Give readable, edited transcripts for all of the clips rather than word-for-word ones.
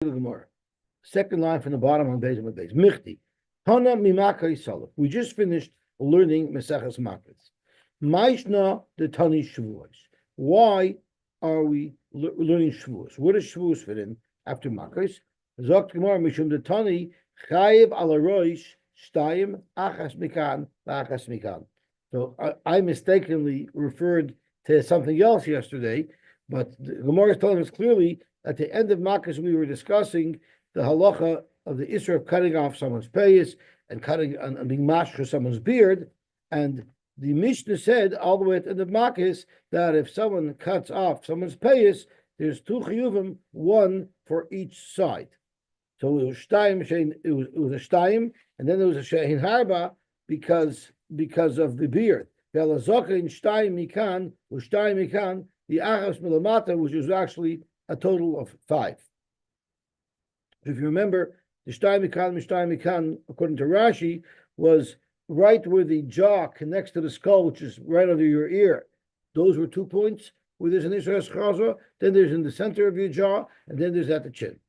the Gemara. Second line from the bottom on Beis Amud Beis. Michti. Hana mimakay salaf. We just finished learning Meseches Makos. Maishna the Tani Shavuos. Why are we learning Shavuos? Where does Shavuos fit in after Makos? Zokt Gemara mishum the Tani chayiv ala roish shtayim achas mikan achas mikan. So I mistakenly referred to something else yesterday, but the Gemara is telling us clearly at the end of Makos we were discussing the halacha of the issue of cutting off someone's payas and cutting and being mashka someone's beard, and the Mishnah said all the way at the end of Makos that if someone cuts off someone's payas, there's two chiyuvim, one for each side. So it was shtayim, it was a shtayim, and then there was a shehin harba because of the beard. The alazoka in shtayim mikan, shtayim mikan, the achas milamata, which was actually a total of 5. If you remember, the shtayim mikan, according to Rashi, was right where the jaw connects to the skull, which is right under your ear. Those were 2 points. Where there's an Israel Chaza, then there's in the center of your jaw, and then there's at the chin.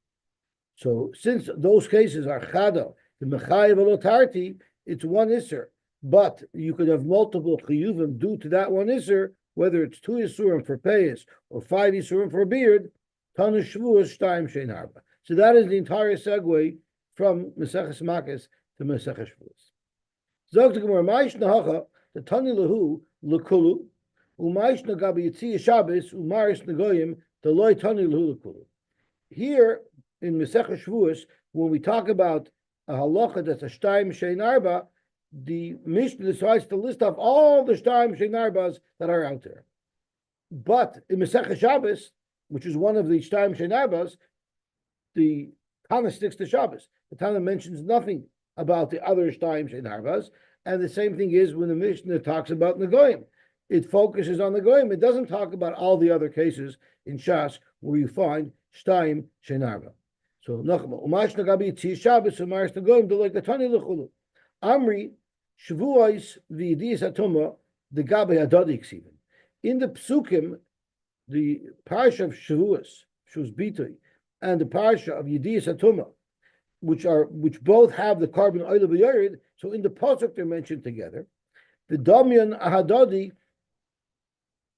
So since those cases are chada, the mechayev alotarti, it's one isser. But you could have multiple chiyuvim due to that one isser, whether it's 2 isurim for payas or 5 isurim for beard. Tanu Shavuos shtayim shein harba. So that is the entire segue from Meseches Makos to Meseches Shavuos. Zog the Gemara, Ma'ishna hacha, the Tani lahu lekulu, u'ma'ishna gabi yitziyah Shabbos, u'maris negoyim, the loy Tani lahu lekulu. Here in Meseches Shavuos, when we talk about a halacha that's a shtayim shein harba, the Mishnah decides to list off all the shtayim shein harbas that are out there. But in Meseches Shabbos, which is one of the shtayim shein harbas, the Tana sticks to Shabbos. The Tana mentions nothing about the other shtayim shein harbas, and the same thing is when the Mishnah talks about Negoyim. It focuses on Negoyim. It doesn't talk about all the other cases in Shas where you find shtayim shein harba. So Nachma, Umash Nagabi Tzi Shabbos Umaris Negoyim Deloy Katani Lechulu. Amri Shavuos v'Yidiyas Atoma the Gabe Hadadi Ksiven. In the Psukim, the parsha of Shavuos, Shuz Bitui, and the parsha of Yidiyas Atoma, which both have the Korbon oil of Yored, so in the pasuk they're mentioned together. The Damyan Ahadadi,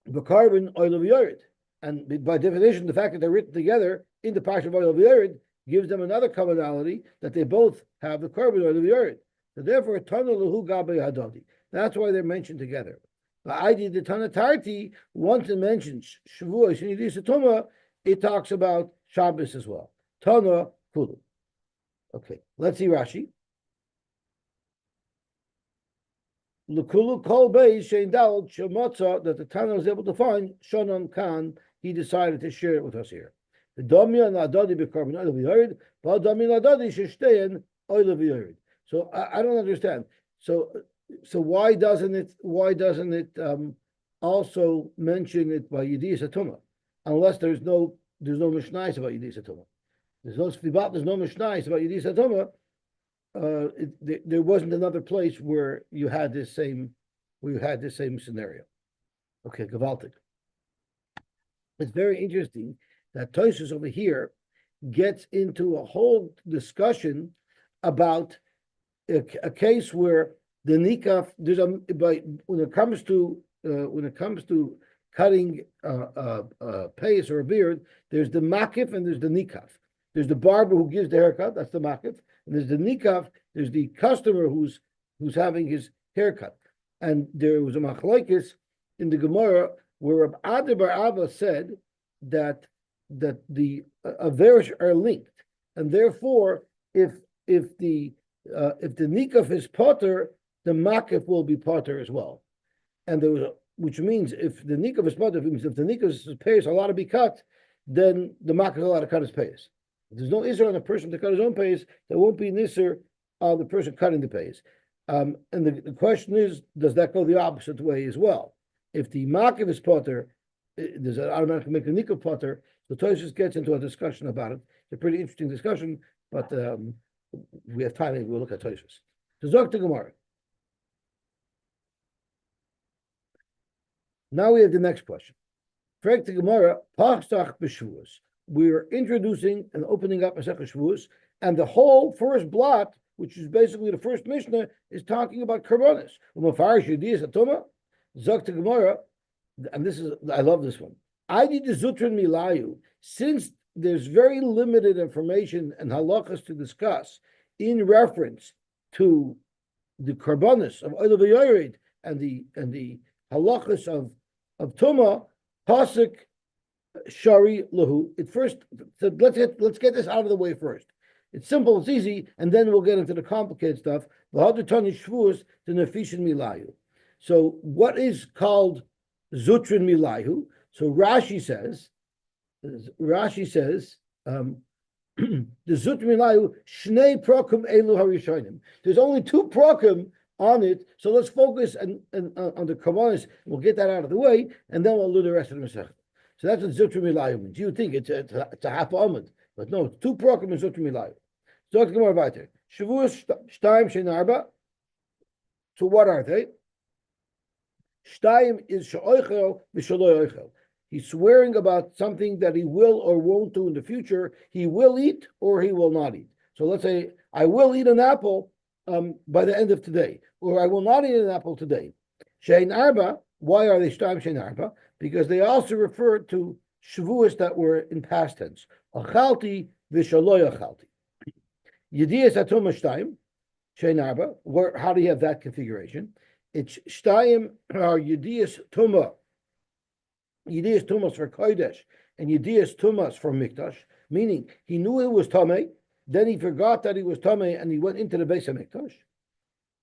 the Korbon oil of Yored, and by definition, the fact that they're written together in the parsha of oil of Yored gives them another commonality that they both have the Korbon oil of Yored. So therefore, Tana Lahu Gabe Hadadi. That's why they're mentioned together. But I did the Tana Tarti, once it mentions Shavuos and Yidiyas Atoma, it talks about Shabbos as well. Tana Kulu. Okay, let's see Rashi. L'kulu kol beis shein dal shemotza, that the Tana was able to find Shonon Khan. He decided to share it with us here. The Damyan Adadi beKorbon oil v'yored, but Damyan Adadi shestein oil v'yored. So I don't understand. So why doesn't it also mention it by Yidiyas Atoma, unless there's no Mishnayos about Yidiyas Atoma. There's no Sfibat, there's no Mishnayos about Yidiyas Atoma. There wasn't another place where you had this same scenario. Okay, Gavaltic. It's very interesting that Tosfos over here gets into a whole discussion about a case where the nikaf when it comes to cutting payas or a beard, there's the makif and there's the nikaf. There's the barber who gives the haircut, that's the makif, and there's the nikaf, there's the customer who's having his haircut. And there was a machlokes in the Gemara where Reb Adi bar Abba said that the averish are linked, and therefore if the nikaf is potter, the makif will be potter as well. And there was which means if the nikaf is potter, means if the nikaf's payas are allowed to be cut, then the makif is allowed to cut his payas. If there's no isser on the person to cut his own payas, there won't be an isser on the person cutting the payas. And the question is, does that go the opposite way as well? If the makif is potter, does it automatically make the nikaf potter? So Tosfos gets into a discussion about it. It's a pretty interesting discussion, but we have time, maybe we'll look at Tosfos. So Zog to Gemara. Now we have the next question. Frag to Gemara, Pachstach b'Shavuos. we're introducing and opening up Masechah Shavuos, and the whole first blot, which is basically the first Mishnah, is talking about Korbanos. Zok to Gemara, and this is, I love this one. I need the Zutrin Milayu, since there's very limited information and halachas to discuss in reference to the Korbanos of Oil V'Yored and the halachas of Tumah, Pasuk Shari Lahu. So let's get this out of the way first. It's simple, it's easy, and then we'll get into the complicated stuff. So what is called Zutrin Milahu? So Rashi says, the Zutrin Milahu, Shnei Prokum Elu Harishonim. There's only 2 Prokum on it, so let's focus on the Korbanos. We'll get that out of the way, and then we'll do the rest of the Masechah. So that's what Zutrin Milahu means. You think it's a half Amud, but no, it's 2 Prokum and Zutrin Milahu. So Shavuos Shtaim Shein Arba. So what are they? Shtaim is she'oichel v'shelo oichel. He's swearing about something that he will or won't do in the future. He will eat or he will not eat. So let's say, I will eat an apple by the end of today, or I will not eat an apple today. Shein Arba, why are they Shtaim Shein Arba? Because they also refer to Shavuos that were in past tense. Achalti v'shelo achalti. Yediyas Atumah Shtaim Shein Arba. How do you have that configuration? It's Shtayim or Yediyas Tumah. Yediyas Tumas for Kodesh and Yediyas Tumas for Mikdash, meaning he knew it was Tameh, then he forgot that he was Tameh and he went into the base of Mikdash.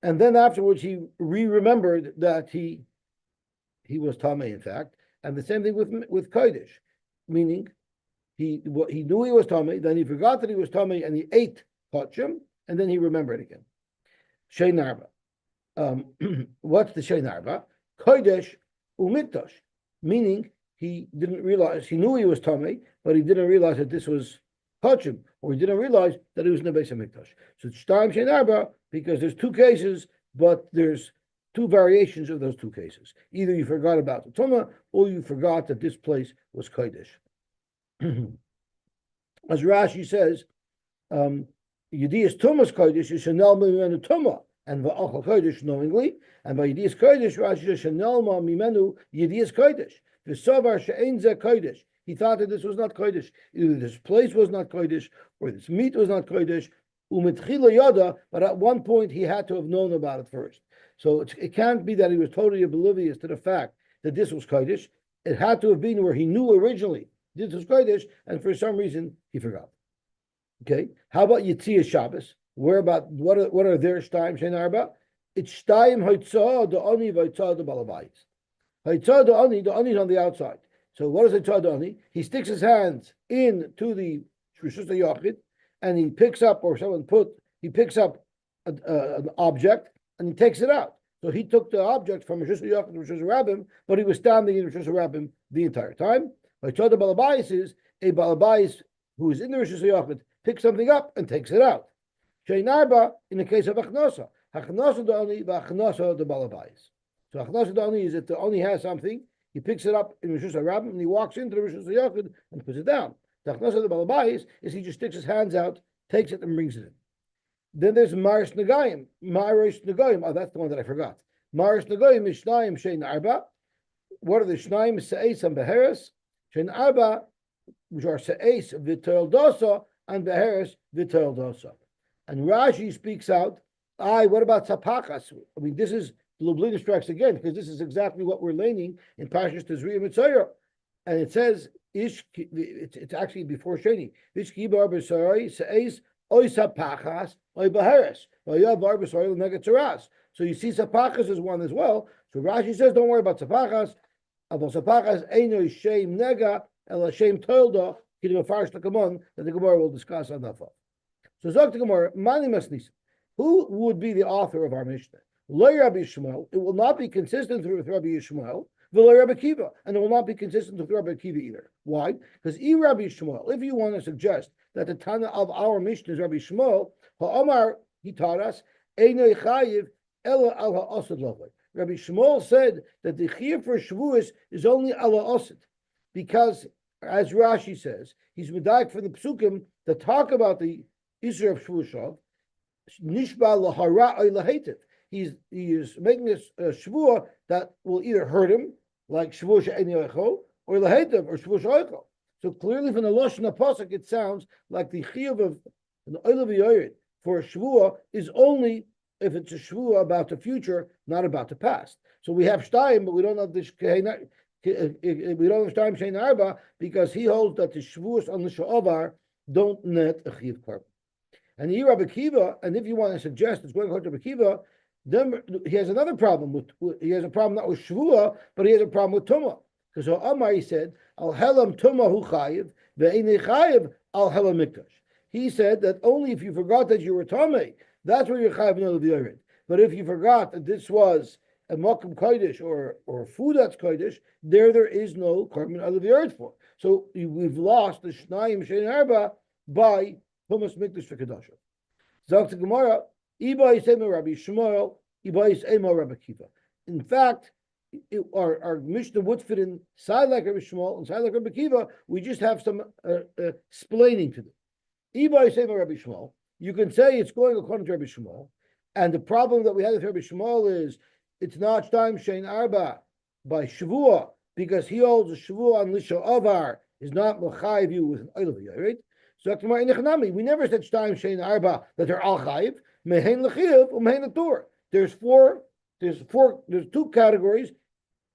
And then afterwards he remembered that he was Tameh, in fact. And the same thing with Kodesh, meaning he knew he was Tameh, then he forgot that he was Tameh and he ate Kachim, and then he remembered again. Shein Arba. What's the Shein Arba? Kodesh u'Mikdash, meaning he didn't realize, he knew he was Tameh, but he didn't realize that this was Kachim, or he didn't realize that it was in the base of Mikdash. So it's Shtaim Shein Arba, because there's 2 cases, but there's 2 variations of those 2 cases. Either you forgot about the Tumah, or you forgot that this place was Kodesh. As Rashi says, Yediyas Tumas Kodesh is Shanel Mimenu Tumah, and Va'achal Kodesh knowingly, and by Yediyas Kodesh, Rashi says Shanel Mimenu Yediyas Kodesh. V'Savar She'ein Zeh Kodesh. He thought that this was not Kodesh. Either this place was not Kodesh, or this meat was not Kodesh. U'mitchila Yada, but at one point he had to have known about it first. So it can't be that he was totally oblivious to the fact that this was Kodesh. It had to have been where he knew originally this was Kodesh, and for some reason he forgot. Okay, how about Yitziyah Shabbos? What are their Shtaim Shein Arba? It's Shtaim Haitzah the Ani Vaitzah the Balabayis. Haitzah the Ani is on the outside. So what is Haitzah the Ani? He sticks his hands into the Rishus HaYachid, and he picks up, or he picks up an object and he takes it out. So he took the object from Rishus HaYachid to Rishus HaRabim, but he was standing in Rishus HaRabim the entire time. Haitzah the Balabayis is a Balabayis who is in the Rishus HaYachid, picks something up and takes it out. Shein Arba in the case of Achnasa. Achnasa the Ani, Achnasa the Balabayis. So Achnasa the Ani is that the Ani has something, he picks it up in Rishus HaRabim and he walks into the Rishus HaYachid and puts it down. The Achnasa the Balabayis is he just sticks his hands out, takes it and brings it in. Then there's Maris Nagayim. Oh, that's the one that I forgot. Maris Nagayim is Shnaim Shein Arba. What are the Shnaim? Se'es and Beheres. Shein Arba, which are Se'es V'Toel Dosa and Beheres V'Toel Dosa. And Rashi speaks out, what about Tzapachas? I mean, this is Lublina strikes again, because this is exactly what we're learning in Parshas Tazria Mitzayah. And it says, it's actually before Sheni. Ish Kibar B'Sarai Se'es Oy Tzapachas Oy Beheres. Vayavar B'Sarai L'Negat. So you see Tzapachas is one as well. So Rashi says, don't worry about Tzapachas. About Tzapachas, Eino Shem Nega, El Shem Tolda, Kidim Afarish Lakamon, that the Gemara will discuss on that fall. So Zok the Gemara, Mani Masnis. Who would be the author of our Mishnah? Lo Rabbi Shmuel. It will not be consistent with Rabbi Shmuel. V'lo Rabbi Kiva, and it will not be consistent with Rabbi Kiva either. Why? Because Rabbi Shmuel, if you want to suggest that the Tana of our Mishnah is Rabbi Shmuel, Ha'amar, he taught us, Eino Chayiv Ela Al Ha'asad Lovay. Rabbi Shmuel said that the Chiyuv for Shavuos is only Ala Asad, because as Rashi says, he's medayik from the psukim that talk about the Isra of Shavuos. Nishba lahara or lahetiv. He is making a shvua that will either hurt him, like Shavuos she'eni oicho, or lahetiv, or Shavuos oicho. So clearly, from the lashon pasuk, it sounds like the chiyuv of an oil of yored for a shvua is only if it's a shvua about the future, not about the past. So we have shtayim, but we don't have this. We don't have shtayim shein arba because he holds that the shvuos on the sha'avar don't net a chiyuv korban. And here Rabbi Kiva, and if you want to suggest it's going to Rabbi Kiva, then he has another problem. He has a problem not with shvua, but he has a problem with tumah. Because so Amar, he said, al helam tumah hu chayiv, ve'inei chayiv al helam mikdash. He said that only if you forgot that you were tamei, that's where you're chayiv no leviyorid. But if you forgot that this was a makom kodesh or food that's kodesh, there is no korban of the earth for. So we've lost the shnayim shein arba by Tumas Mikdash for Kedusha. Zok to Gemara, Iba Yisema Rabbi Shmuel, Iba Yisema Rabbi Kiva. In fact, our Mishnah would fit in side like Rabbi Shmuel and side like Rabbi Kiva. We just have some explaining to them. Iba Yisema Rabbi Shmuel. You can say it's going according to Rabbi Shmuel, and the problem that we have with Rabbi Shmuel is it's not Shtaim Shein Arba by Shavua because he holds a Shavua on Lisha Avar is not Mechayiv you with an oil of right? So we never said Shtaim Shein Arba that they're all chayiv. Mehein lechiv umehein letur. There's two categories.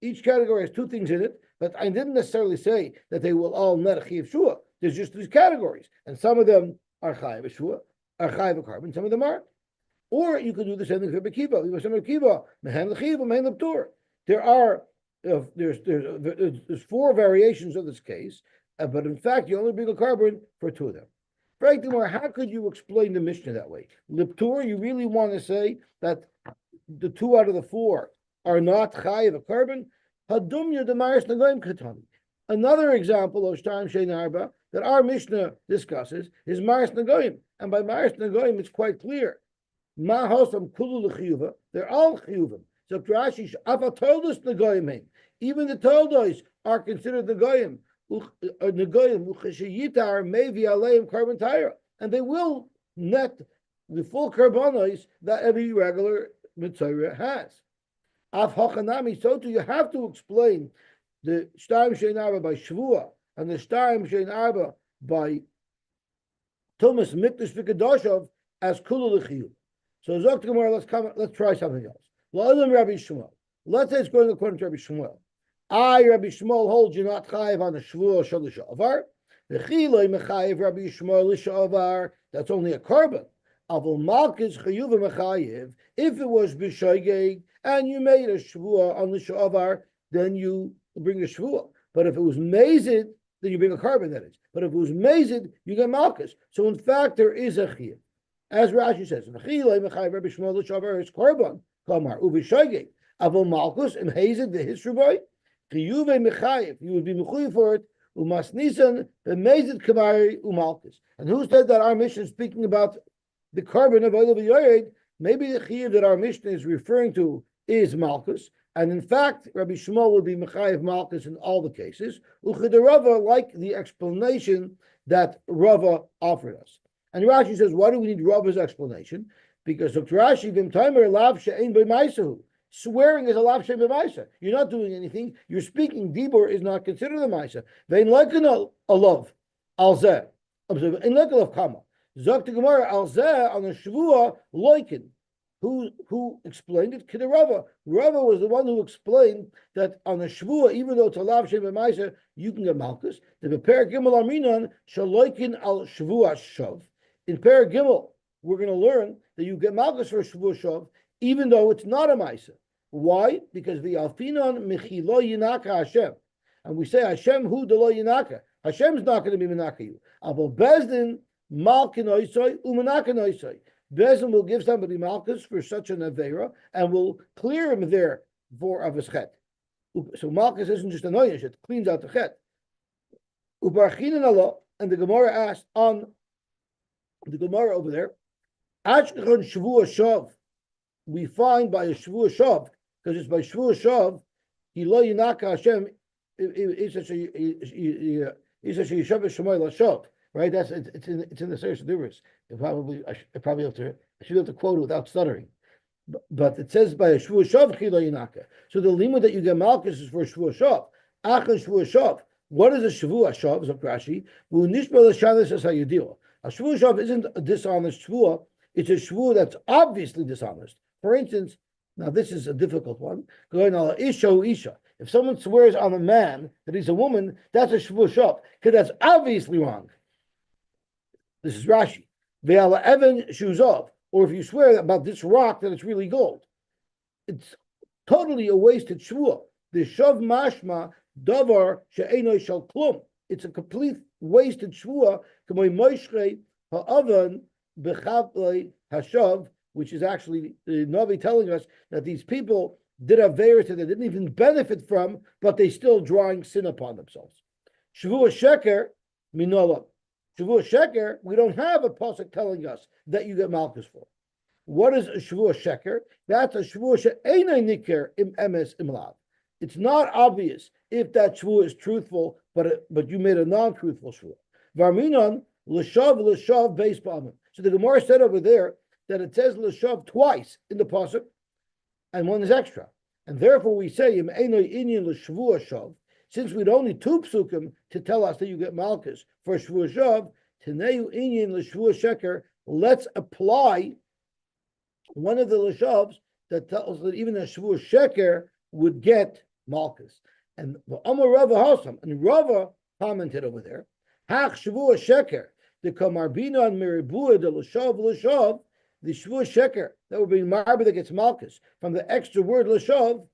Each category has two things in it, but I didn't necessarily say that they will all net chiv shua. There's just these categories, and some of them are chayiv shua, are chayiv a carbon. Some of them aren't. Or you could do the same thing for Bekiva. We were saying Bekiva mehein lechiv umehein letur. There are there's four variations of this case. But in fact, you only bring a carbon for two of them. Frankly, how could you explain the Mishnah that way? Liptur, you really want to say that the two out of the four are not chayiv a carbon? Hadumya the Maris Nagoyim Katani. Another example of Shtaim Shein Arba that our Mishnah discusses is Maris Nagoyim. And by Maris Nagoyim, it's quite clear. Ma hosam kulu l'chiyuva, they're all chiyuvim. So Rashi, avatolus Nagoyim. Even the toldos are considered Nagoyim. And they will net the full karbonos that every regular mitzvah has. So too, you have to explain the shtaim shein arba by shvua and the shtaim shein arba by tumas mikdash v'kedoshav as kulu l'chiyuv. So Zok Gemara, let's try something else. Rabbi Shmuel. Let's say it's going according to Rabbi Shmuel. Rabbi Shmuel holds you not chayiv on a shvuah shalish avar. The chiloi mechayiv Rabbi Shmuel lishavar. That's only a carbon. Avol Malkos chayuv mechayiv. If it was b'shoigeg and you made a shvuah on lishavar, then you bring a shvuah. But if it was mazid, then you bring a carbon. That is. But if it was mazid, you get Malkos. So in fact, there is a chiyuv, as Rashi says. The chiloi mechayiv Rabbi Shmuel lishavar is Korbon. Kamar ub'shoigeg. Avol Malkos and hazid the hisruboy. You would be mechuyev for it. Umasnisan b'mezid kamari umalkos. And who said that our mission is speaking about the carbon of oil of yored? Maybe the chiyuv that our mission is referring to is Malkos, and in fact, Rabbi Shmuel would be mechayev Malkos in all the cases. Rava, like the explanation that Rava offered us. And Rashi says, why do we need Rava's explanation? Because Dr. Rashi v'im timer lav she'ein b'maisahu. Swearing is a lav shem b'maisa. You're not doing anything. You're speaking. Dibur is not considered a maisa. Vein lekin a love al zeh. In lekin of kama. Zok to Gemara al zeh on a shvua loikin. Who explained it? Kida Rava. Rava was the one who explained that on a shvua, even though it's a lav shem b'maisa, you can get Malkos. The beper gimel aminan shaloikin al shvua shav. In per gimel, we're going to learn that you get Malkos for a shvua shav, even though it's not a maisa. Why? Because the alfinon mechilo yinaka Hashem, and we say Hashem hu de lo yinaka. Hashem's not going to be menaka you. Abo bezdin malkin oisoi umenaka oisoi. Bezdin will give somebody malchus for such an avera and will clear him there for of his chet. So malchus isn't just an oinish; it cleans out the chet. Ubarchinan Allah, and the Gemara asked on the Gemara over there. Achkechon shvua shav. We find by a shvua shav, because it's by shvua shav, he lo yinaka Hashem. It's He says Yishav Shemoy Lashov. Right? It's in the Sefer Shadurus. I probably have to I should be able to quote it without stuttering. But it says by a Shavuos Shav Chilo Yinaka. So the limud that you get Malkos is for Shavuos Shav. Achon Shavuos Shav. What is a Shavuos Shav? Is Rashi. V'unishba l'shanis is how you deal. A Shavuos Shav isn't a dishonest Shavuos. It's a Shavuos that's obviously dishonest. For instance, now this is a difficult one. Going on Isha. If someone swears on a man that he's a woman, that's a Shavuos Shav because that's obviously wrong. This is Rashi. Ve'ala Evan Shuzov. Or if you swear about this rock that it's really gold, it's totally a wasted shvuah. The shav mashma davar she'enoi shel klum. It's a complete wasted shvuah. K'moi moishrei ha'avan b'chavlei hashav, which is actually the Navi telling us that these people did averis that they didn't even benefit from, but they still drawing sin upon themselves. Shavuah sheker minolam. Shavuos Sheker, we don't have a pasuk telling us that you get Malkos for. What is a Shavuos Sheker? That's a Shavuos she'enei niker im emes im lav. It's not obvious if that Shavuos is truthful, but you made a non-truthful Shavuos. Varminon l'shav beis ba'amim. So the Gemara said over there that it says l'shav twice in the pasuk, and one is extra, and therefore we say im enoi inyan l'shavuos shav. Since we had only two psukim to tell us that you get Malkos for Shavuos Shav, Teneu Inyan l'Shavuos Sheker, let's apply one of the L'Shavs that tells that even a Shavuos Sheker would get Malkos. And the Amar Rava Hasam, and Rava commented over there, Hach Shavuos Sheker, the Kamarbina and Miribua de L'Shav, the Shavuos Sheker, that would be Marba that gets Malkos, from the extra word L'Shav,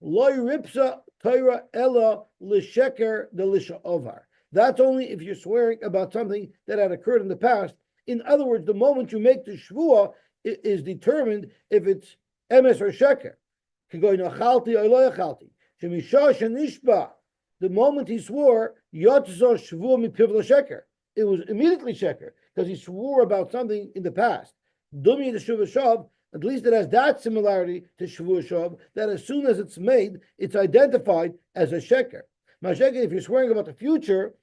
Loy Ripsa Torah Ella L'Sheker de L'Sha'ovar. That's only if you're swearing about something that had occurred in the past. In other words, the moment you make the Shvuah, it is determined if it's Emes or Sheker. The moment he swore, Yotzor Shvuah Mipiv L'Sheker. It was immediately Sheker, because he swore about something in the past. Dumi the Shavuos Shav, at least it has that similarity to Shavuos Shav, that as soon as it's made, it's identified as a sheker. Masheke, if you're swearing about the future,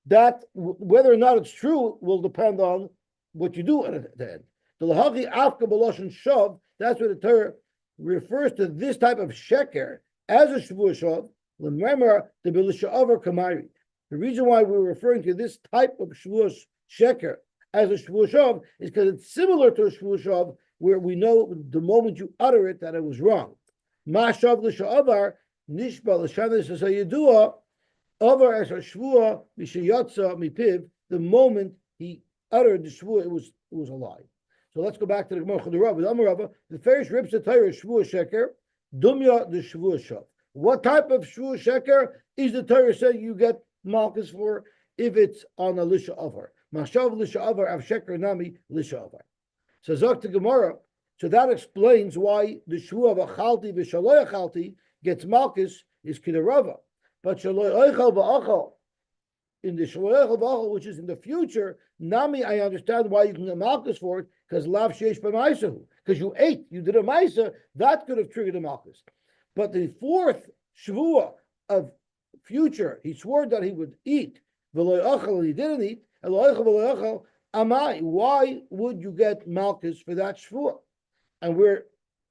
that whether or not it's true will depend on what you do at the end. The lahachi afka b'loshen shav, that's what the Torah refers to this type of sheker as a Shavuos Shav. Remember the b'lisha'avar kamari. The reason why we're referring to this type of Shavuos sheker as a Shavuos Shav is because it's similar to a Shavuos Shav, where we know the moment you utter it that it was wrong. Mashav l'sha'avar nishba l'shavis asayidua avar as a shvua mishayatza mipiv. The moment he uttered the shvua, it was a lie. So let's go back to the Gemara Chadarabah. The first rips the Torah shvua sheker, dumya the shvua shav. What type of shvua sheker is the Torah saying you get Malkos for if it's on a lisha avar? Mashav lisha avar av sheker nami lisha avar. So Zok to Gemara, so that explains why the shvuah of achalti v'shaloy achalti gets Malkos is kidarava, but shaloy oichal v'achal in the shaloy oichal v'achal, which is in the future, nami I understand why you can get Malkos for it, because lav sheish b'maisahu, because you ate, you did a maisa, that could have triggered a Malkos. But the fourth shvuah of future, he swore that he would eat v'loy achal and he didn't eat, and lo oichal v'lo achal. Amai, why would you get Malkos for that shvuah? And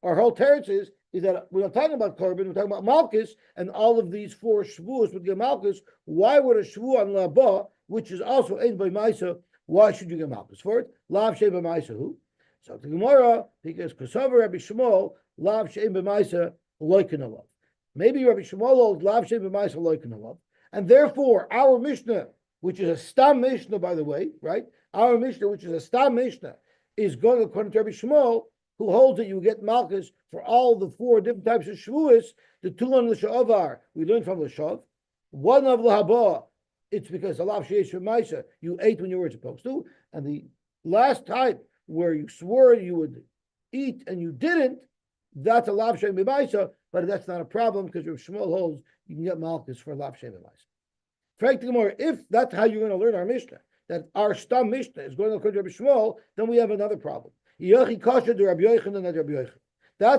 our whole teretz is that we're not talking about Korbon, we're talking about Malkos, and all of these four shvuahs would get Malkos. Why would a shvuah on Labah, which is also ein by Maisa, why should you get Malkos for it? Lav shein by Maisa who? So the Gemara, because Kosover Rabbi Shmuel, Lav shein by Maisa loikin alav. Maybe Rabbi Shmuel holds Lav shein by Maisa loikin alav, and therefore our Mishnah, which is a Stam Mishnah, by the way, right? Our Mishnah, which is a Stam Mishnah, is going according to Rabbi Shmuel, who holds that you get Malkos for all the four different types of Shavuos. The two on l'sha'avar, we learned from l'shav. One of l'haba, it's because alav sheish v'maisa, you ate when you were supposed to. And the last type, where you swore you would eat and you didn't, that's alav sheish v'maisa, but that's not a problem, because Rabbi Shmuel holds you can get Malkos for alav sheish v'maisa. If that's how you're going to learn our Mishnah, that our Stam Mishnah is going to according to Rabbi Shmuel, then we have another problem. That's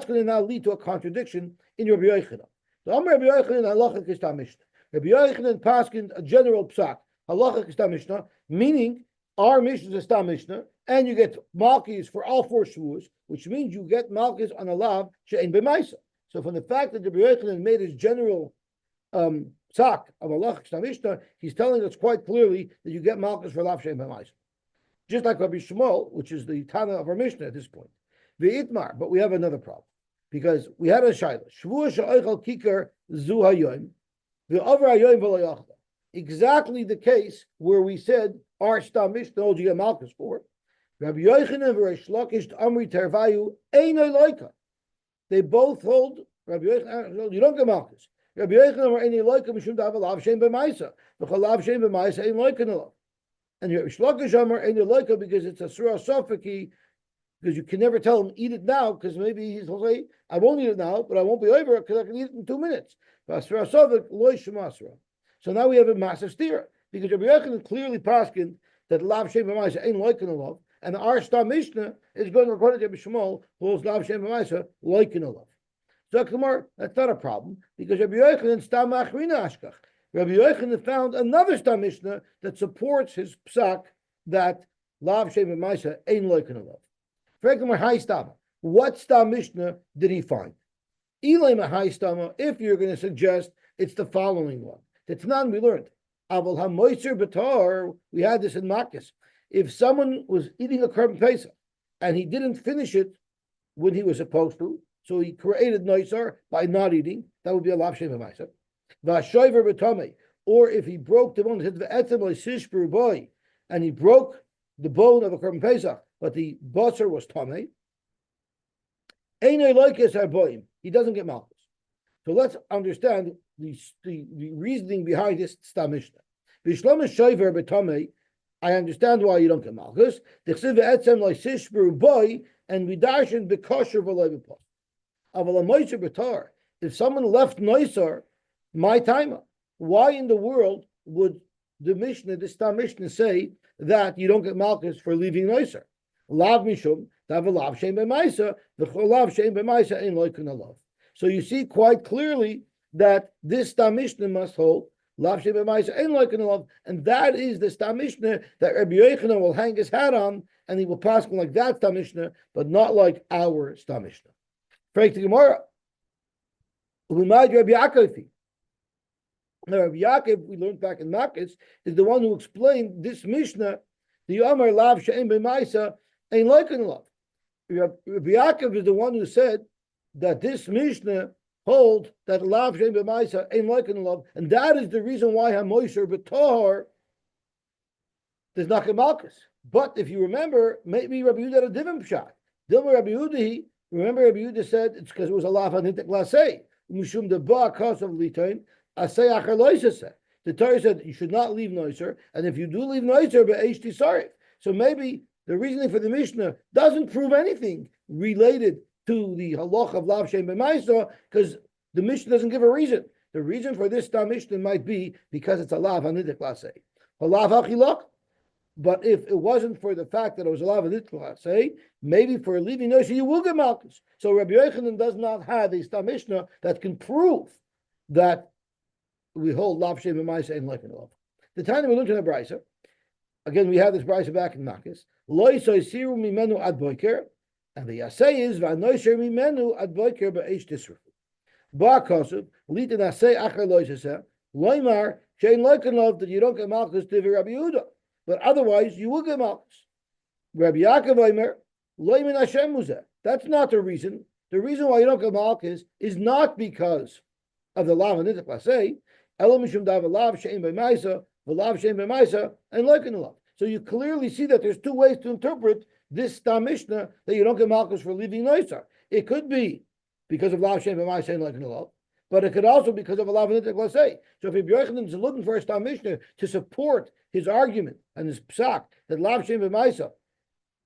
going to now lead to a contradiction in Rabbi Yochanan. So Rabbi Yochanan halacha is Stam Mishnah. Rabbi Yochanan paskin a general psak halacha Stam Mishnah, meaning our Mishnah is a Stam Mishnah, and you get Malkos for all 4 Shavuos, which means you get Malkos on a lav she'ein b'maisa. So from the fact that the Rebbe Yochanan made his general psak of halacha Stam Mishnah, he's telling us quite clearly that you get Malkos for lav she'ein b'maisa. Just like Rabbi Shmuel, which is the Tana of our Mishnah at this point. V'itmar, but we have another problem. Because we had a shayla. Shavuos she'oichel kikar zu hayoim, v'over hayoim v'lo yachla. Exactly the case where we said our Stam Mishnah holds you get Malkos for. Rabbi Yochanan v'Reish Lakish Amri Tervayu Einay Loika. They both hold Rabbi Yochanan. You don't get Malkos. Rabbi Yochanan or Einay Loika Mishum Dav Lav Shem B'Maisa. V'Chalav Shem B'Maisa Ein Loika Nalav. And Reish Lakish Amar Einay Loika because it's a surah sofaki. Because you can never tell him eat it now because maybe he'll say I won't eat it now, but I won't be over because I can eat it in 2 minutes. So now we have a massive stira because Rabbi Yochanan clearly paskin that lav shem b'maisa ain't like in the love, and our Stam Mishnah is going to record it to Rabbi Shmuel who holds lav shem b'maisa like in the love. So Kumar, that's not a problem because Rabbi Yochanan Stam Achrina Ashkach. Rabbi Yochanan found another Stam Mishnah that supports his psak that lav shem b'maisa ain't like in the love. What Stam Mishnah did he find? If you're going to suggest it's the following one. That's not we learned. We had this in Malkos. If someone was eating a Korbon Pesach and he didn't finish it when he was supposed to, so he created noisar by not eating, that would be a lav shem b'maisa. Or if he broke the bone, and he broke the bone of a Korbon Pesach, but the basar was tamei. He doesn't get Malkos. So let's understand the reasoning behind this Stam Mishnah. I understand why you don't get Malkos. And we darshan bekosher v'loy b'pos. If someone left noisar, my timer, why in the world would the Mishnah, the Stam Mishnah, say that you don't get Malkos for leaving noisar? Lav mishum lav shein b'maisa v'cholav shein b'maisa ein loikun alav. So you see quite clearly that this Stam Mishnah must hold lav shein b'maisa ein loikun alav, and that is the Stam Mishnah that Rabbi Yochanan will hang his hat on, and he will pass like that Stam Mishnah, but not like our Stam Mishnah. Freik the Gemara. Umad Rabbi Yaakov. Now Rabbi Yaakov, we learned back in Malkos, is the one who explained this Mishnah, the Amar lav shein b'maisa ain't like in love. Rabbi Yaakov is the one who said that this Mishnah hold that lav shein b'maisa ain't like in love, and that is the reason why hamoisher b'tohar there's not Malkos. But if you remember, maybe Rabbi Yehuda had a different pshat. Dilma Rabbi Yehuda, remember Rabbi Yehuda said it's because it was a lav hanitek lasei mishum deba kos of litain asei achar loisaseh. The Torah said you should not leave noiser, and if you do leave noiser, be'eish tisarif. So maybe the reasoning for the Mishnah doesn't prove anything related to the halach of lav shein b'maisa, because the Mishnah doesn't give a reason. The reason for this Stam Mishnah might be because it's a lav hanidik lasei, a lav hachilok. But if it wasn't for the fact that it was a lav hanidik lasei, maybe for leaving noisy you will get Malkos. So Rabbi Yochanan does not have a Stam Mishnah that can prove that we hold lav shein b'maisa and like an lav. The time we looked at the brisa. Again, we have this brisa back in Malkos. Loi soisiru mimenu ad boiker, and the yasei is va'noisher mimenu ad boiker ba'eish tisrufu. Ba'akosuv litin asei achar loiseseh loimar shein loikanov that you don't get Malkos to Rabbi Yehuda, but otherwise you will get Malkos. Rabbi Yaakov Omer loimin Hashem muzeh. That's not the reason. The reason why you don't get Malkos is not because of the lav and nitik lasei. Elo mishum dav lav shein b'maisa v'lav shein b'maisa and loikan lav. So you clearly see that there's 2 ways to interpret this Stam Mishnah that you don't get Malkos for leaving noisar. It could be because of lav shein b'maisa and loikan lav, but it could also be because of a lav and nitik lasei. So if Rabbi Yochanan is looking for a Stam Mishnah to support his argument and his psak that lav shein b'maisa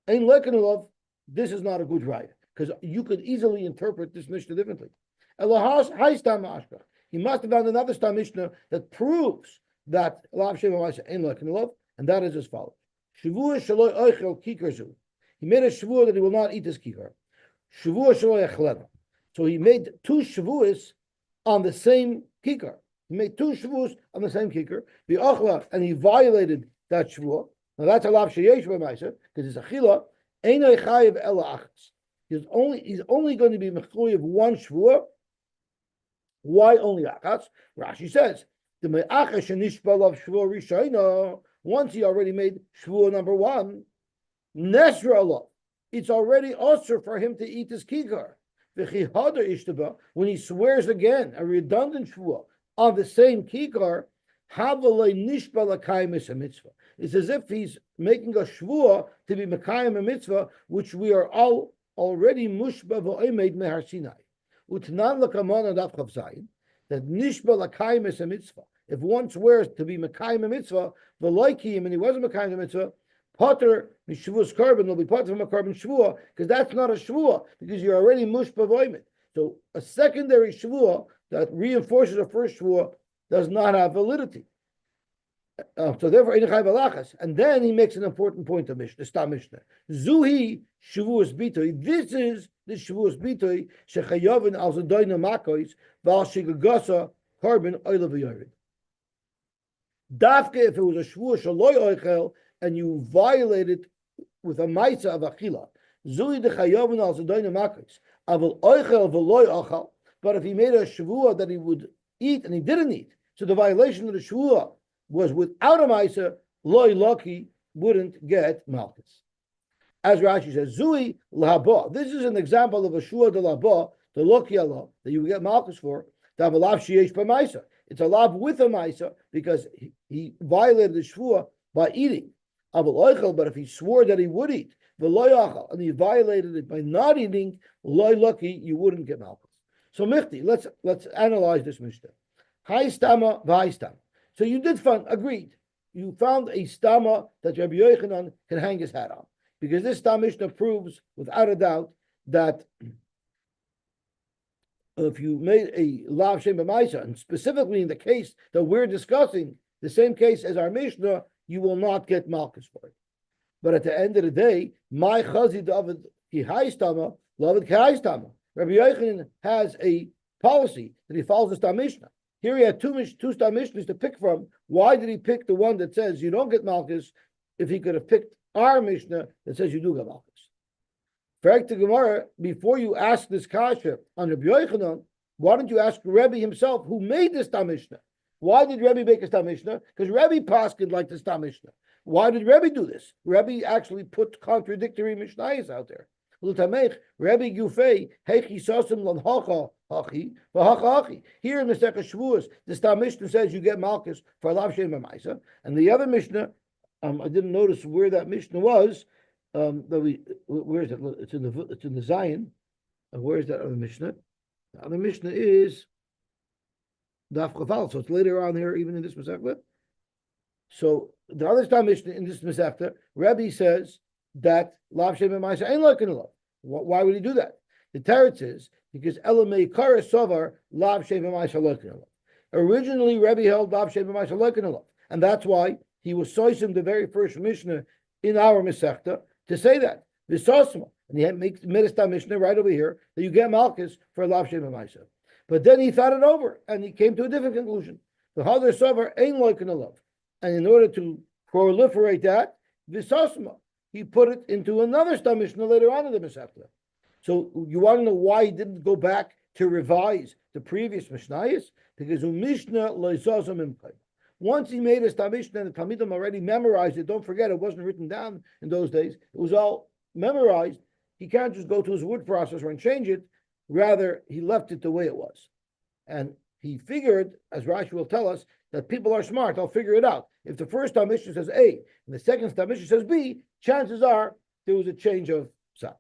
and loikan lav, this is not a good right, because you could easily interpret this Mishnah differently. Elohas hay Stam Ashkach. He must have found another Stam Mishnah that proves that lav shein b'maisa and loikan lav, and that is as follows: Shavuos shaloi oichel kikar zu. He made a shavuah that he will not eat this kikar. Shavuos shaloi echlena. So he made 2 shavuos on the same kikar. He made two Shavuos on the same kicker. The Ochla, and he violated that Shavuot. Now that's a lav sheyesh b'maisa because it's a chila. Einay chayiv ela achas. He's only going to be mechuyev one Shavuot. Why only achas? Rashi says the me'achas shenishbal of Shavuot rishayna. Once he already made Shavuot number one, nesra alav. It's already usher for him to eat his kikar. When he swears again, a redundant Shavuot on the same kikar, it's as if he's making a Shavuot to be Mekayim a mitzvah, which we are all already mushba v'oimed mehar Sinai. Utnan l'kamon adaf chav zayin, that nishba l'kayim is a mitzvah. If one swears to be Mekayim a mitzvah, v'loikiyim, and he wasn't Mekayim a mitzvah, Potter Shavuos Korbon will be part from a Korbon Shavuot, because that's not a Shavuot, because you're already mush b'voimet. So a secondary Shavuot that reinforces a first Shavuot does not have validity. So therefore, and then he makes an important point of Mishnah, Stam Mishnah. Zuhi Shavuos Bitoy. This is the Shavuos Bitoy shechayovin al zadoyna Malkos val shigagasa Korbon oila v'yored. Dafke, if it was a Shavuot shaloi oichel, and you violate it with a maisa of achila. Zui de chayovin al zadoyna Malkos. Aval oichel v'loy ochel. But if he made a Shavuot that he would eat and he didn't eat, so the violation of the Shavuot was without a maisa, loy lucky wouldn't get Malkos. As Rashi says, Zui lahaba. This is an example of a Shavuot de lahaba, the lucky Allah, that you get Malkos for, to have a lav sheyesh b'maisa. It's a lav with a maisa because he violated the Shavuot by eating. But if he swore that he would eat, and he violated it by not eating, loy lucky, you wouldn't get Malkos. So Michti, let's analyze this Mishnah. Hai stama v'hai stama. So you did find, agreed. You found a stama that Rabbi Yochanan can hang his hat on, because this stama Mishnah proves without a doubt that if you made a lav shem b'maisa, and specifically in the case that we're discussing, the same case as our Mishnah, you will not get Malkos for it. But at the end of the day, my chazi David ki hai stama, David ki hai stama. Rabbi Yochanan has a policy that he follows the Stam Mishnah. Here he had two Stam Mishnahs to pick from. Why did he pick the one that says you don't get Malkos if he could have picked our Mishnah that says you do get Malkos? Fact to Gemara, before you ask this kasha on Rabbi Yochanan, why don't you ask Rebbe himself who made this Stam Mishnah? Why did Rebbe make a Stam Mishnah? Because Rebbe paskined like the Stam Mishnah. Why did Rebbe do this? Rebbe actually put contradictory Mishnayos out there. Rebbe Gufei Hechi Sosim Lan Hacha Hachi V'Hacha Hachi. Here in the Masechah Shavuos, the Stam Mishnah says you get Malkos for Lav Shem B'Maisa, and the other Mishnah, I didn't notice where that Mishnah was. Where is it? It's in the Zion. Where is that other Mishnah? The other Mishnah is Daf Chaval, so it's later on here, even in this Masechah. So the other Stam Mishnah in this Masechah, Rebbe says that Lav Shem B'Maisa ain't like in love. Why would he do that? The Teretz is because Elamei Kara Sovar Lav Shem B'Maisa like in love. Originally, Rebbe held Lav Shem B'Maisa like in love, and that's why he was soisim the very first Mishnah in our Masechta to say that V'Sosma, and he made a Stam Mishnah right over here that you get Malkos for Lav Shem B'Maisa. But then he thought it over and he came to a different conclusion. The Hadar Sovar ain't like in love, and in order to proliferate that, V'Sosma, he put it into another Stam Mishnah later on in the Masechta. So you want to know why he didn't go back to revise the previous Mishnayos? Because Mishnah lo'isosam imkay. Once he made a Stam Mishnah and the Talmidim already memorized it, don't forget it wasn't written down in those days. It was all memorized. He can't just go to his word processor and change it. Rather, he left it the way it was. And he figured, as Rashi will tell us, that people are smart. They'll figure it out. If the first Stam Mishnah says A and the second Stam Mishnah says B, chances are there was a change of psak.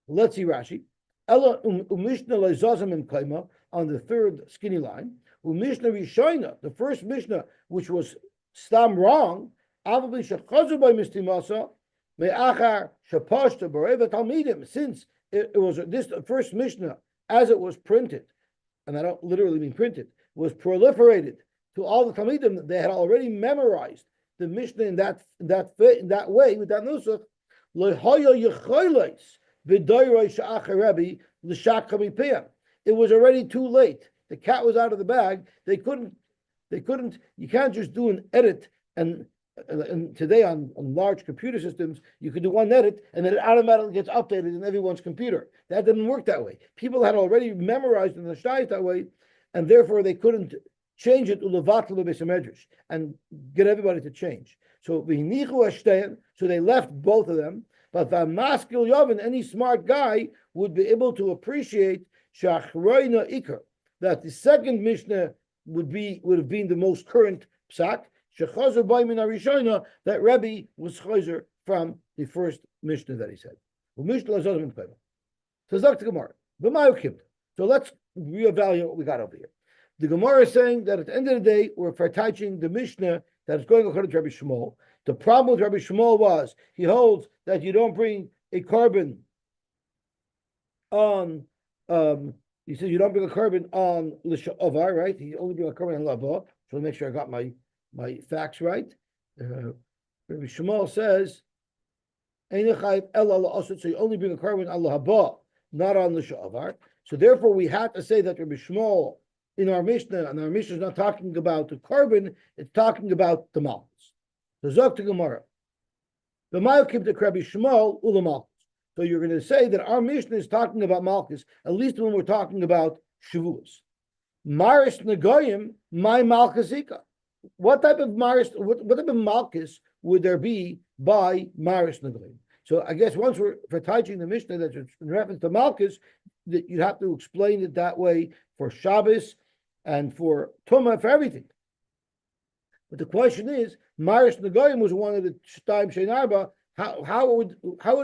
Let's see Rashi. Ella Mishnah le'zazim im kaima on the third skinny line. Mishnah Rishoina, the first Mishnah, which was stam wrong, avabli shechazu by mistimasa me'achar shapashta b'reva talmidim. Since it was this first Mishnah, as it was printed, and I don't literally mean printed, was proliferated to all the Talmidim. They had already memorized the Mishnah in that way with that nusach. It was already too late. The cat was out of the bag. They couldn't They couldn't. You can't just do an edit and today on large computer systems, you could do one edit and then it automatically gets updated in everyone's computer. That didn't work that way. People had already memorized in the shtais that way, and therefore they couldn't change it and get everybody to change. So they left both of them. But the maskil Yavin, any smart guy would be able to appreciate Shachroina Iker, that the second Mishnah would have been the most current psak. Shechazer by min Arishoina, that Rebbe was chazer from the first Mishnah that he said. So let's reevaluate what we got over here. The Gemara is saying that at the end of the day, we're teaching the Mishnah that is going according to Rabbi Shmuel. The problem with Rabbi Shmuel was he holds that you don't bring a Korbon on. He says you don't bring a Korbon on l'sha'avar, right? You only bring a Korbon on l'aba. So make sure I got my facts right. Rabbi Shmuel says, so you only bring a Korbon on l'haba, not on l'sha'avar. So therefore, we had to say that Rabbi Shmuel in our Mishnah, and our Mishnah is not talking about the Korbon; it's talking about the Malkos. So Zok to Gemara. The Malkim to Rabbi Shmuel ula Malkos. So you're going to say that our Mishnah is talking about Malkos, at least when we're talking about Shavuos. Maris Nagoyim, my Malkosika. What type of Maris? What type of Malkos would there be by Maris Nagoyim? So I guess once we're teaching the Mishnah that's in reference to Malkos, that you have to explain it that way for Shabbos and for Tumah, for everything. But the question is, Maris Nagoyim was one of the Shtaim Shein Arba. How would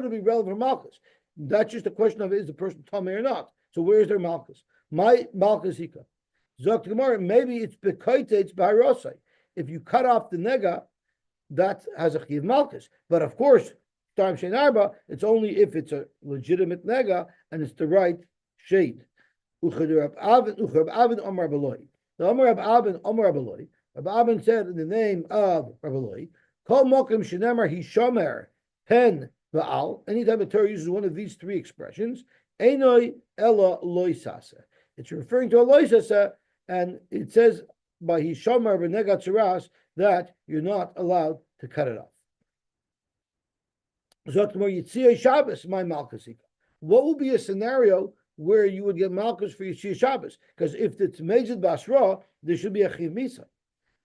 it be relevant for Malkos? That's just a question of is the person Tumah or not. So where is their Malkos? My Malkos Hika. Zok Gemara, maybe it's Bekoite, it's B'harosai. If you cut off the nega, that has a chiv Malkos. But of course, Shtaim Shein Arba, it's only if it's a legitimate nega and it's the right shade. The Amar Rabbi Abin said in the name of Rabbi Loi, Kol Mokim Shenemar Hishomer Pen Va'al. Anytime the Torah uses one of these three expressions, Einoi Ella Loisasa. It's referring to a Loisasa, and it says by Hishomer B'Negat Tzuras that you're not allowed to cut it off. Zotmor Yitziyah Shabbos, my Malkosika. What will be a scenario where you would get Malkos for Yitziyah Shabbos? Because if it's Mezid Basra, there should be a Chiv Misa.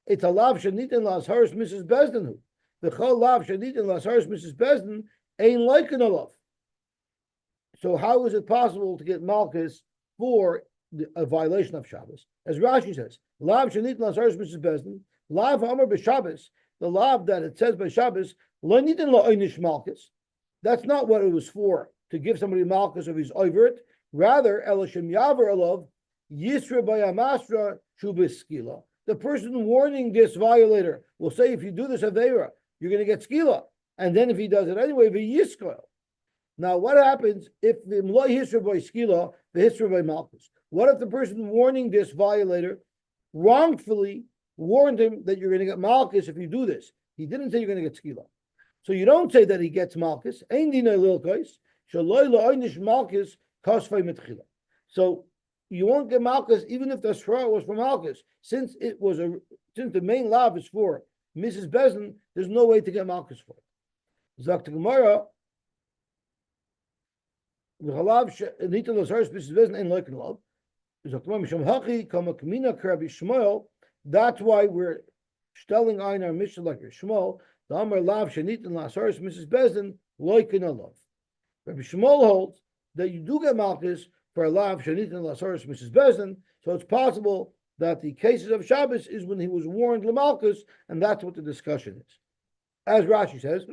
It's a lav shanitin las haris Mrs. Bezdin. The chol lav shanitin las haris Mrs. Bezdin ain't like an alav. So how is it possible to get Malkos for a violation of Shabbos? As Rashi says, lav shanitin las haris Mrs. Bezdin, lav amar b'Shabbos, the lav that it says by Shabbos, lo nitin lo einish Malkos. That's not what it was for, to give somebody Malkos of his overt. Rather, elashim yaver alav yisra bayamasra shubiskila. The person warning this violator will say, if you do this Aveira, you're going to get skila. And then if he does it anyway, v'yiskoil. Now, what happens if the mloy hisra by skila, the hisra by malchus? What if the person warning this violator wrongfully warned him that you're going to get malchus if you do this? He didn't say you're going to get skila. So you don't say that he gets malchus. Ein dinay lilkos, shaloi la'oinish malchus kasvay mitchila. So you won't get Malkos even if the Shra was for Malkos. Since the main lav is for Mrs. Bezdin, there's no way to get Malkos for it. Zok to Gemara, the halav nitin los haris Mrs. Bezdin ain't like love. Zok to Gemara misham hachi kama kamina k'Rabbi Shmuel. That's why we're telling our mission like Shmuel. The Amar lav shenitin los haris Mrs. Bezdin like love. Rabbi Shmuel holds that you do get Malkos for a lav shanit and lasaris Mrs. Bezdin, so it's possible that the cases of Shabbos is when he was warned Lamalkus, and that's what the discussion is. As Rashi says,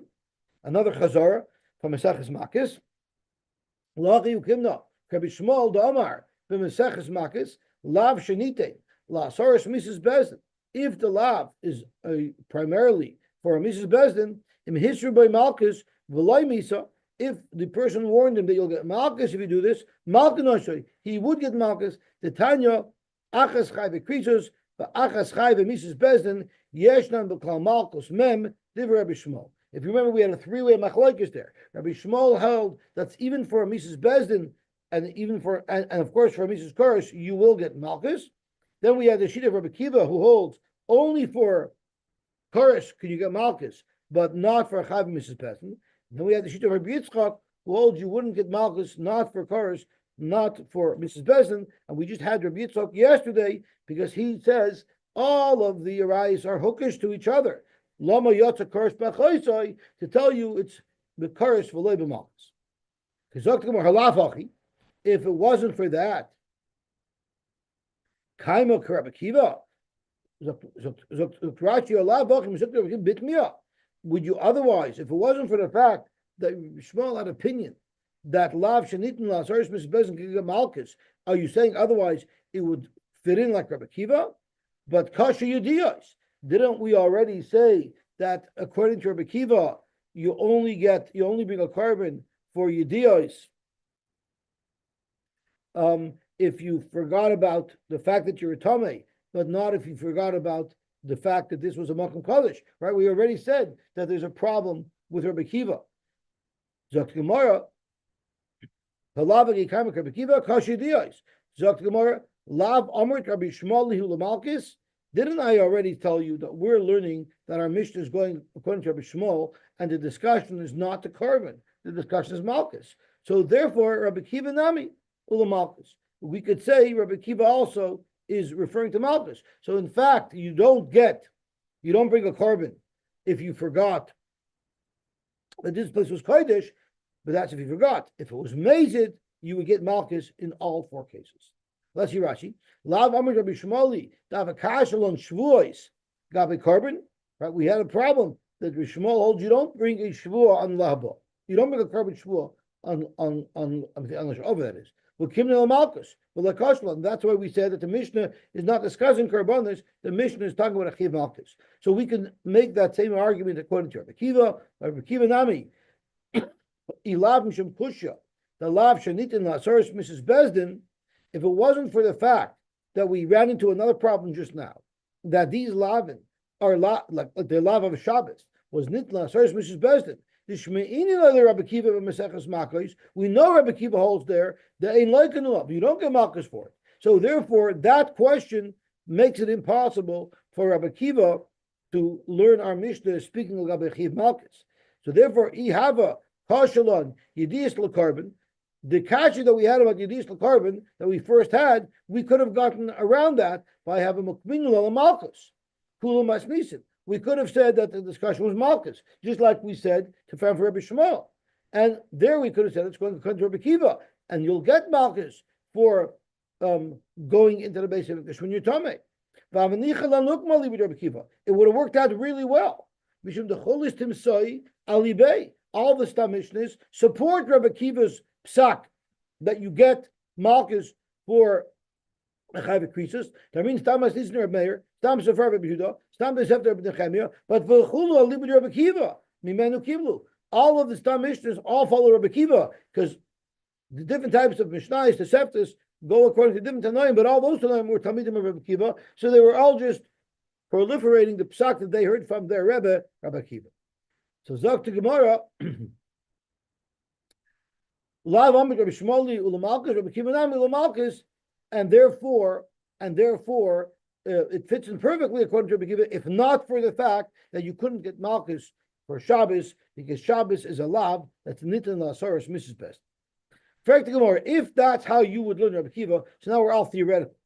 another chazara from Maseches Makis, Lachi ukimna Rabbi Shmuel Damar b'Maseches Makis lav shanite lasaris Mrs. Bezdin. If the lav is primarily for a Mrs. Bezdin, im hisru by Malkus v'loy misa. If the person warned him that you'll get Malkos if you do this, Malkos, he would get Malkos. The Tanya, Achas Chai v'Krisos, Achas Chai v'Mrs. Bezdin, Yeshnan b'Klal Malkos Mem, Div Rabbi Shmuel. If you remember, we had a three-way machlokes there. Rabbi Shmuel held that's even for Mrs. Bezdin, and even for and of course for Mrs. Koresh, you will get Malkos. Then we had the sheet of Rabbi Kiva who holds only for Koresh can you get Malkos, but not for Chav Mrs. Pesach. Then we had the sheet of Rabbi Yitzchak, who holds you wouldn't get Malkos, not for Koresh, not for Mrs. Bezin, and we just had Rabbi Yitzchak yesterday because he says all of the arayos are hookish to each other. Lama yotza Koresh b'chaisai, to tell you it's the Koresh v'loy b'malkos. If it wasn't for that, Kaima Rabbi Kiva, would you otherwise, if it wasn't for the fact that Shmuel had opinion that Lav Shanitin Lasaris Misbezin Giga Malkos, are you saying otherwise it would fit in like Rabbi Kiva? But Kasha Yudiyos, didn't we already say that according to Rabbi Kiva, you only bring a Korbon for Yudiyos if you forgot about the fact that you're a Tameh, but not if you forgot about the fact that this was a Makom Kodesh, right? We already said that there's a problem with Rabbi Kiva. Zok Gemara, Halavagi Kamak Rabbi Kiva, Kashi Diyos. Zok Gemara, Lav Amrit Rabbi Shmuel Lihu Lamalkis. Didn't I already tell you that we're learning that our Mishnah is going according to Rabbi Shmuel, and the discussion is not the Korbon, the discussion is Malkos. So therefore, Rabbi Kiva Nami Ulamalkis. We could say Rabbi Kiva also is referring to Malkos. So in fact, you don't bring a Korbon if you forgot that this place was Kodesh, but that's if you forgot. If it was Mazid, you would get Malkos in all four cases. Let's see Rashi. Lav Amr Rabbi Shmoli, Davakashalon Shavuous, Gabi Korbon. Right, we had a problem that Rabbi Shmuel holds you don't bring a Shavuah on Lahba. You don't bring a Korbon Shavuah on the over that is. Well, Kimnel Malkos, well, Lakoshlan. That's why we said that the Mishnah is not discussing Korbanos. The Mishnah is talking about Achiv Malkos. So we can make that same argument according to Rabbi Kiva Nami, Ilav Mishum Kusha, the Lav Shanitin Lasaris Mrs. Bezdin. If it wasn't for the fact that we ran into another problem just now, that these Lavin are like the Lav of Shabbos was Nitla Lasaris Mrs. Bezdin. We know Rabbi Kiva holds there that ain't like enough. You don't get Malkos for it. So therefore, that question makes it impossible for Rabbi Kiva to learn our Mishnah speaking of Rabbi Chiv Malkos. So therefore, Ihava Kashalon Yediyas LeKorbon, the kasha that we had about Yediyas LeKorbon that we first had, we could have gotten around that by having Mukminu Malkos, Kulam Masmisin. We could have said that the discussion was Malkos, just like we said to for Rabbi Shmuel. And there we could have said it's going to come to Rabbi Kiva, and you'll get Malkos for going into the base of the when you're Tomei. It would have worked out really well. All the Stam Mishnahs support Rabbi Kiva's psak that you get Malkos for Chayv Krisus. That means Tamas isn't Rabbi Meir, Stam Sefer Rabbi Yehuda, Stam Besef Rabbi Nechemia, but V'chulu Alibud Rabbi Kiva, Mimenu Kivlu. All of the Stam Mishnahs all follow Rabbi Kiva because the different types of Mishnahs, the Seftas, go according to different Tanoim, but all those Tanoim were Talmidim of Rabbi Kiva, so they were all just proliferating the psak that they heard from their Rebbe, Rabbi Kiva. So Zok to Gemara, Lav Amid Rabbi Shmoli Ulamalkis, Rabbi Kiva Nami Ulamalkis, and therefore, it fits in perfectly according to Rabbi Kiva, if not for the fact that you couldn't get Malkos for Shabbos, because Shabbos is a lav that's Nitin Lasaris Mrs. Best. If that's how you would learn Rabbi Kiva, so now we're all theoretical.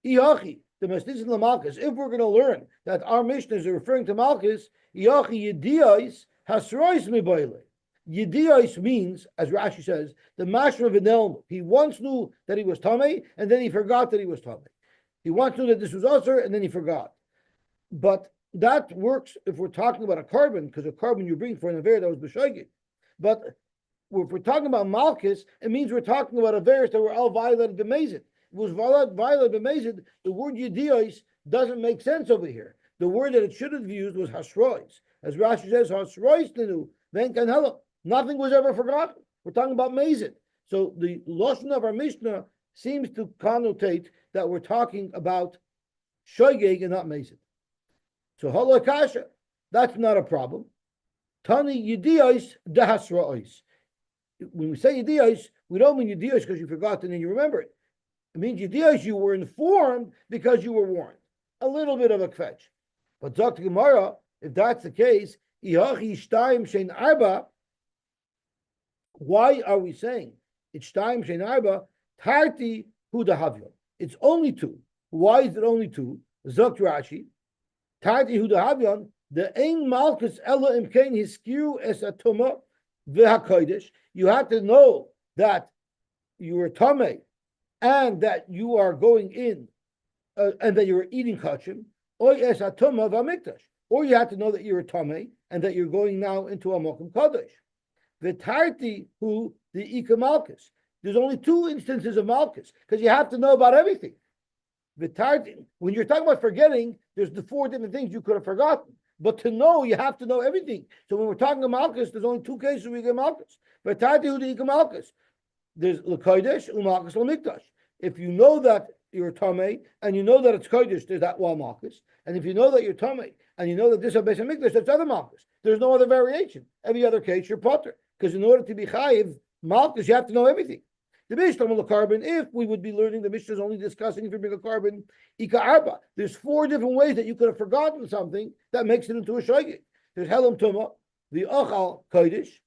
Iachi, the Mesnitzin Lamalkis, if we're going to learn that our Mishnahs are referring to Malkis, Iachi Yediyais Hasrois Mibaile. Yediyais means, as Rashi says, the master of an elm. He once knew that he was Tamei, and then he forgot that he was Tamei. He once knew that this was Usher, and then he forgot. But that works if we're talking about a Korbon, because a Korbon you bring for an Aver that was B'Shoigig. But if we're talking about Malkis, it means we're talking about Averis that were all violated b'mezid. It was violated b'mezid. The word Yediyos doesn't make sense over here. The word that it should have used was Hasrois. As Rashi says, Hasrois Tenu, Ven Kanhela. Nothing was ever forgotten. We're talking about Mazid. So the Lashon of our Mishnah seems to connotate that we're talking about Shoigeg and not Mazid. So Halakasha, that's not a problem. Tani Yediyos Dahasrois. When we say Yediyos, we don't mean Yediyos because you forgot and then you remember it. It means Yediyos, you were informed because you were warned. A little bit of a kvetch. But Dr. Gemara, if that's the case, Ihachi Shtaim Shein Arba, why are we saying it's Shtaim Shein Arba? Tarti Huda Havyon. It's only two. Why is it only two? Zok Rashi, Tarti Huda Havyon, the Ein Malkos Ella Imkein Hiskiru Es Atuma V'Hakodesh. You have to know that you are Tameh and that you are going in and that you're eating kachim, or Es Atuma V'Hamikdash. Or you have to know that you're a Tameh and that you're going now into a Mokum Kadosh. The Tarti who the Ika Malkos. There's only two instances of Malkos because you have to know about everything. When you're talking about forgetting, there's the four different things you could have forgotten. But to know, you have to know everything. So when we're talking about Malkos, there's only two cases where we get Malkos. But Malkos, there's L'Kodesh, U'Malkos, L'Mikdash. If you know that you're Tameh, and you know that it's Kodesh, there's that one Malkos. And if you know that you're Tameh, and you know that this is Beis HaMikdash, that's other Malkos. There's no other variation. Every other case, you're Potter. Because in order to be Chayiv, Malkos, you have to know everything. The Mishnah on the Korbon, if we would be learning, the Mishnah is only discussing if you bring a Korbon, Ika Arba. There's four different ways that you could have forgotten something that makes it into a Shogeg. There's Helam Tumah, the Ochal Kodesh,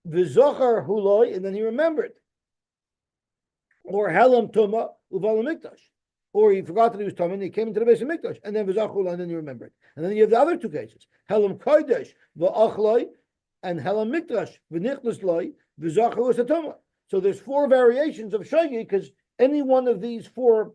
the Zochar Huloi, and then he remembered. Or Helam Tumah, Uval Mikdash. Or he forgot that he was Tumah and he came into the Beis HaMikdash, and then V'Zochar Huloi, and then he remembered. And then you have the other two cases. Helam Kodesh, V'Achloi, and Helam Mikdash, V'Nichnas Loi, V'Zochar was a Tumah. So there's four variations of shogeg because any one of these four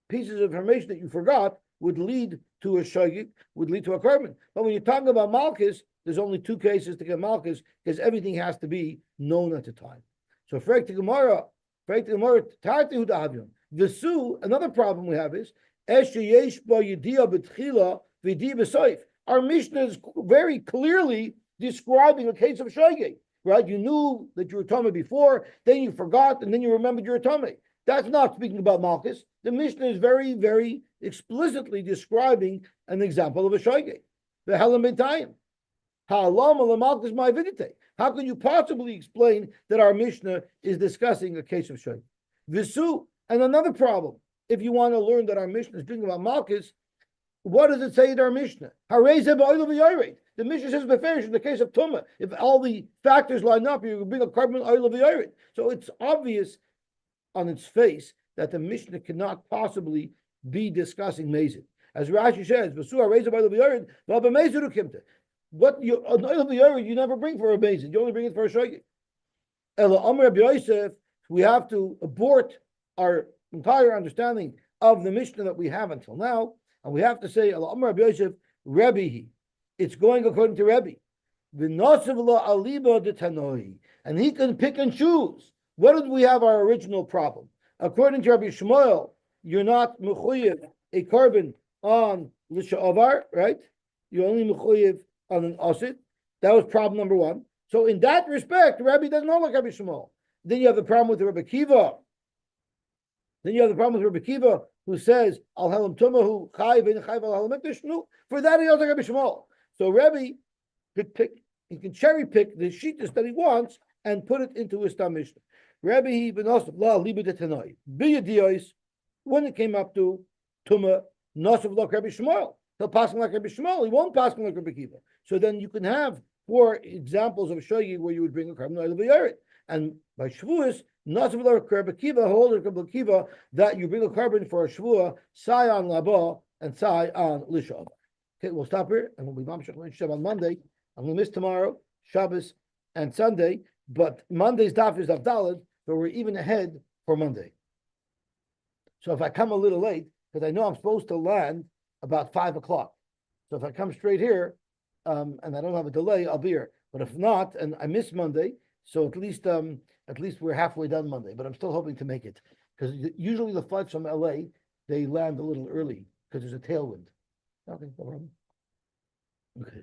pieces of information that you forgot would lead to a shogeg, would lead to a Korbon. But when you're talking about Malkos, there's only two cases to get Malkos because everything has to be known at the time. So Frek Gemara, Tarti Huda Havyon. V'su, another problem we have is Esheyesh Ba Yediyah B'Tchila V'Yediyah B'Soif. Our Mishnah is very clearly describing a case of shogeg. Right? You knew that you were Tameh before, then you forgot, and then you remembered you were Tameh. That's not speaking about Malkos. The Mishnah is very, very explicitly describing an example of a shogeg. The Helam B'Tayim. Ha'alam ala Malkos ma'avidite. How can you possibly explain that our Mishnah is discussing a case of shogeg? Visu, and another problem. If you want to learn that our Mishnah is speaking about Malkos, what does it say in our Mishnah? The Mishnah says beferish in the case of Tumah. If all the factors line up, you bring a Korbon oil of the iron. So it's obvious on its face that the Mishnah cannot possibly be discussing Mezid. As Rashi says, what an oil of the iron you never bring for a Mezid. You only bring it for a Shogeg. We have to abort our entire understanding of the Mishnah that we have until now, and we have to say, Rebbe, it's going according to Rebbe. And he can pick and choose. What did we have our original problem? According to Rabbi Shmuel, you're not mechuyev a Korbon on l'sha'avar, right? You're only mechuyev on an asid. That was problem number one. So in that respect, Rabbi doesn't know like Rabbi Shmuel. Then you have the problem with Rabbi Kiva. Who says al helam tumahu chayv and chayv al helam mikdash. No, for that he knows like Rabbi Shmuel. So Rabbi could pick, he can cherry pick the shittas that he wants and put it into his Stam Mishnah. Rabbi ben Osef la liba de tanoi biyadiyos when it came up to Tuma Nosef like Rabbi Shmuel. He'll pass him like Rabbi Shmuel. He won't pass him like Rabbi Kiva. So then you can have four examples of shogeg where you would bring a Korbon oil b'yaret. And by Shavuos, Nosef like Rabbi Kiva, hold Rabbi Kiva that you bring a Korbon for a Shavuah, Sai on Laba and Sai on Lishav. Okay, we'll stop here and we'll be on Monday. I'm going to miss tomorrow, Shabbos, and Sunday, but Monday's daf is Avdalad, but we're even ahead for Monday. So if I come a little late, because I know I'm supposed to land about 5 o'clock. So if I come straight here, and I don't have a delay, I'll be here. But if not, and I miss Monday, so at least we're halfway done Monday. But I'm still hoping to make it because usually the flights from LA they land a little early because there's a tailwind. Okay, no problem. Okay.